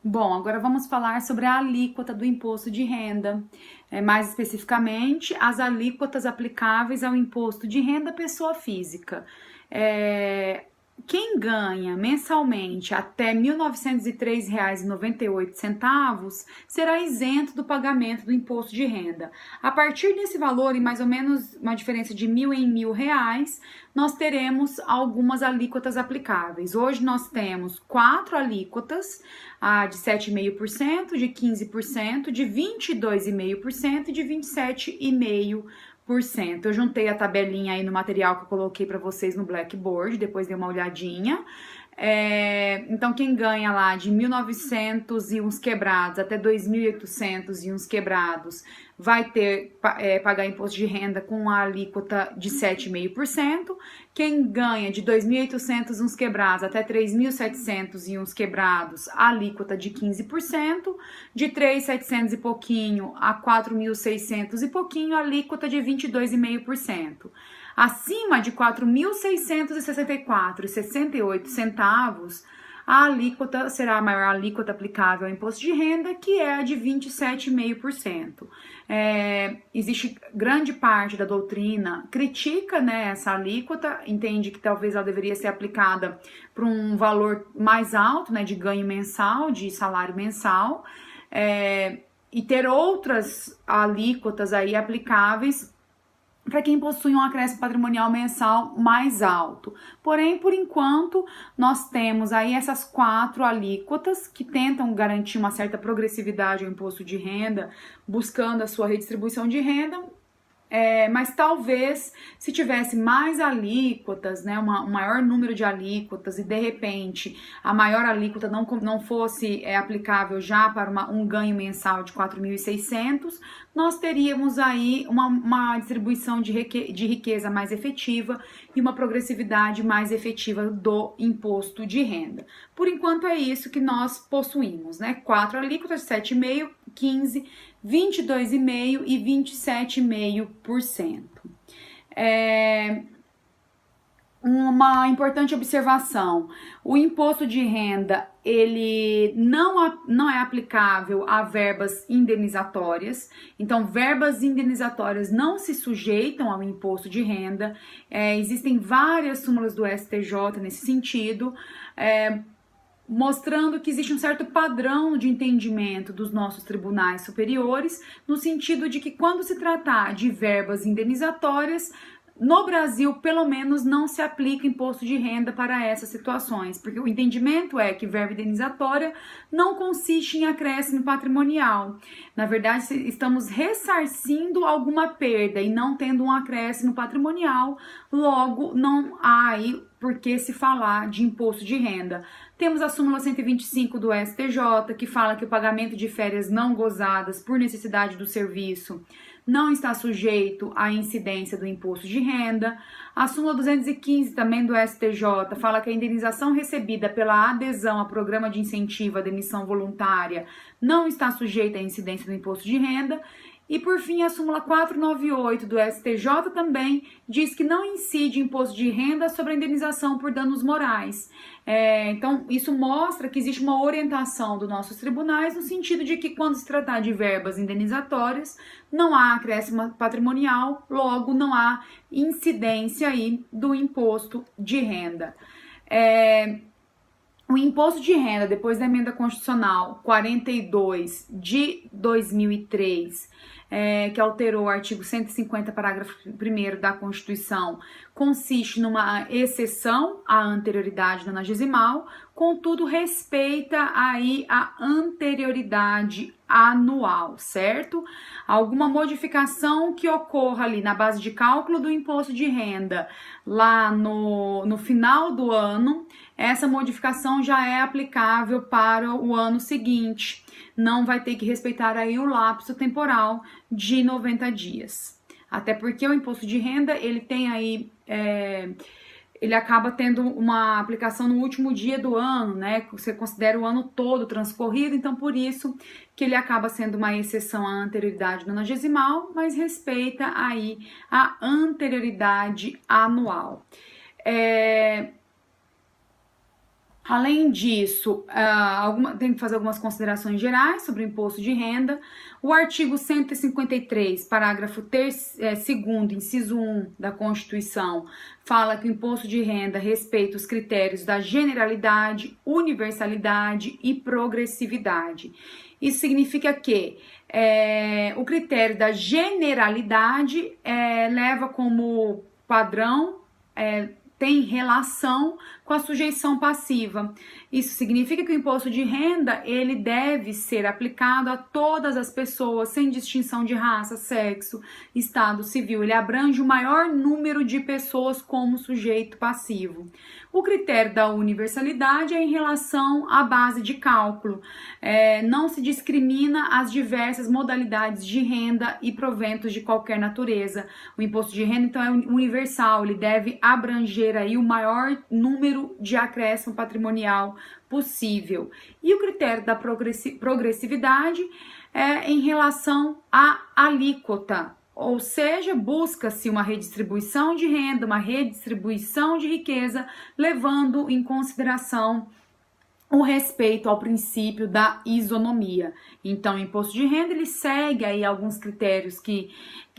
Bom, agora vamos falar sobre a alíquota do imposto de renda. Mais especificamente, as alíquotas aplicáveis ao imposto de renda pessoa física. Quem ganha mensalmente até R$ 1.903,98 será isento do pagamento do imposto de renda. A partir desse valor, em mais ou menos uma diferença de R$ 1.000 em R$ 1.000, nós teremos algumas alíquotas aplicáveis. Hoje nós temos 4 alíquotas, a de 7,5%, de 15%, de 22,5% e de 27,5%. Eu juntei a tabelinha aí no material que eu coloquei para vocês no Blackboard, depois dei uma olhadinha. Então, quem ganha lá de 1.900 e uns quebrados até 2.800 e uns quebrados vai ter pagar imposto de renda com a alíquota de 7,5%. Quem ganha de 2.800 uns quebrados até 3.700 e uns quebrados, a alíquota de 15%. De 3.700 e pouquinho a 4.600 e pouquinho, a alíquota de 22,5%. Acima de R$ 4.664,68, a alíquota será a maior alíquota aplicável ao imposto de renda, que é a de 27,5%. Existe grande parte da doutrina critica, né, essa alíquota, entende que talvez ela deveria ser aplicada para um valor mais alto, né, de ganho mensal, de salário mensal, e ter outras alíquotas aí aplicáveis para quem possui um acréscimo patrimonial mensal mais alto. Porém, por enquanto, nós temos aí essas 4 alíquotas que tentam garantir uma certa progressividade ao imposto de renda, buscando a sua redistribuição de renda. Mas talvez se tivesse mais alíquotas, né, um maior número de alíquotas e de repente a maior alíquota não fosse aplicável já para um ganho mensal de 4.600, nós teríamos aí uma distribuição de riqueza mais efetiva e uma progressividade mais efetiva do imposto de renda. Por enquanto é isso que nós possuímos, né? 4 alíquotas, 7,5%, 15%, 22,5% e 27,5%. Uma importante observação: o imposto de renda ele não é aplicável a verbas indenizatórias. Então, verbas indenizatórias não se sujeitam ao imposto de renda. Existem várias súmulas do STJ nesse sentido, mostrando que existe um certo padrão de entendimento dos nossos tribunais superiores, no sentido de que quando se tratar de verbas indenizatórias, no Brasil, pelo menos, não se aplica imposto de renda para essas situações, porque o entendimento é que verba indenizatória não consiste em acréscimo patrimonial. Na verdade, estamos ressarcindo alguma perda e não tendo um acréscimo patrimonial, logo não há aí por que se falar de imposto de renda. Temos a súmula 125 do STJ, que fala que o pagamento de férias não gozadas por necessidade do serviço não está sujeito à incidência do imposto de renda. A súmula 215 também do STJ fala que a indenização recebida pela adesão a programa de incentivo à demissão voluntária não está sujeita à incidência do imposto de renda. E, por fim, a súmula 498 do STJ também diz que não incide imposto de renda sobre a indenização por danos morais. Então, isso mostra que existe uma orientação dos nossos tribunais no sentido de que, quando se tratar de verbas indenizatórias, não há acréscimo patrimonial, logo não há incidência aí do imposto de renda. O imposto de renda, depois da emenda constitucional 42 de 2003, que alterou o artigo 150, parágrafo 1º da Constituição, consiste numa exceção à anterioridade nonagezimal, contudo respeita aí a anterioridade anual, certo? Alguma modificação que ocorra ali na base de cálculo do imposto de renda lá no final do ano, essa modificação já é aplicável para o ano seguinte. Não vai ter que respeitar aí o lapso temporal de 90 dias. Até porque o imposto de renda, ele tem aí, ele acaba tendo uma aplicação no último dia do ano, né? Você considera o ano todo transcorrido, então por isso que ele acaba sendo uma exceção à anterioridade nonagesimal, mas respeita aí a anterioridade anual. Além disso, tem que fazer algumas considerações gerais sobre o imposto de renda. O artigo 153, parágrafo 2º, inciso 1 da Constituição, fala que o imposto de renda respeita os critérios da generalidade, universalidade e progressividade. Isso significa que o critério da generalidade leva como padrão, tem relação com a sujeição passiva. Isso significa que o imposto de renda, ele deve ser aplicado a todas as pessoas, sem distinção de raça, sexo, estado civil. Ele abrange o maior número de pessoas como sujeito passivo. O critério da universalidade é em relação à base de cálculo. Não se discrimina as diversas modalidades de renda e proventos de qualquer natureza. O imposto de renda, então, é universal, ele deve abranger aí o maior número de acréscimo patrimonial possível. E o critério da progressividade é em relação à alíquota, ou seja, busca-se uma redistribuição de renda, uma redistribuição de riqueza, levando em consideração o respeito ao princípio da isonomia. Então, o imposto de renda, ele segue aí alguns critérios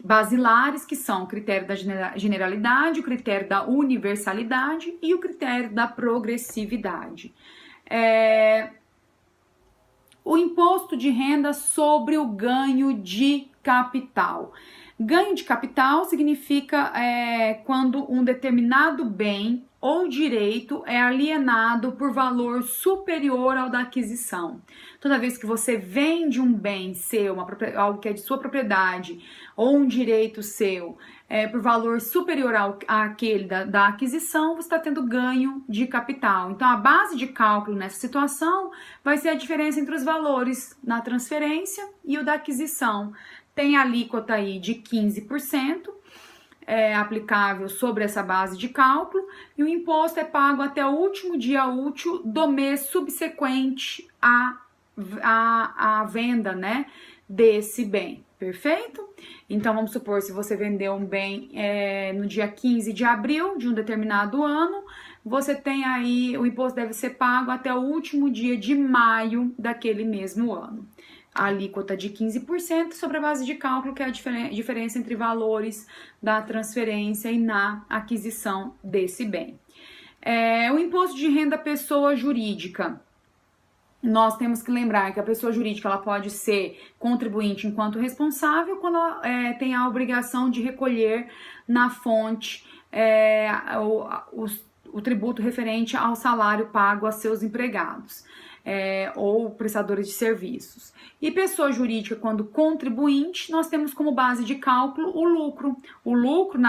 basilares, que são o critério da generalidade, o critério da universalidade e o critério da progressividade. O imposto de renda sobre o ganho de capital. Ganho de capital significa quando um determinado bem ou direito é alienado por valor superior ao da aquisição. Toda vez que você vende um bem seu, algo que é de sua propriedade, ou um direito seu, por valor superior àquele da aquisição, você está tendo ganho de capital. Então, a base de cálculo nessa situação vai ser a diferença entre os valores na transferência e o da aquisição. Tem a alíquota aí de 15%, aplicável sobre essa base de cálculo, e o imposto é pago até o último dia útil do mês subsequente à venda, né, desse bem. Perfeito? Então, vamos supor, se você vendeu um bem no dia 15 de abril de um determinado ano, você tem aí, o imposto deve ser pago até o último dia de maio daquele mesmo ano. A alíquota de 15% sobre a base de cálculo, que é a diferença entre valores da transferência e na aquisição desse bem. O imposto de renda pessoa jurídica. Nós temos que lembrar que a pessoa jurídica ela pode ser contribuinte enquanto responsável quando ela tem a obrigação de recolher na fonte o tributo referente ao salário pago a seus empregados. Ou prestadores de serviços. E pessoa jurídica, quando contribuinte, nós temos como base de cálculo o lucro. O lucro,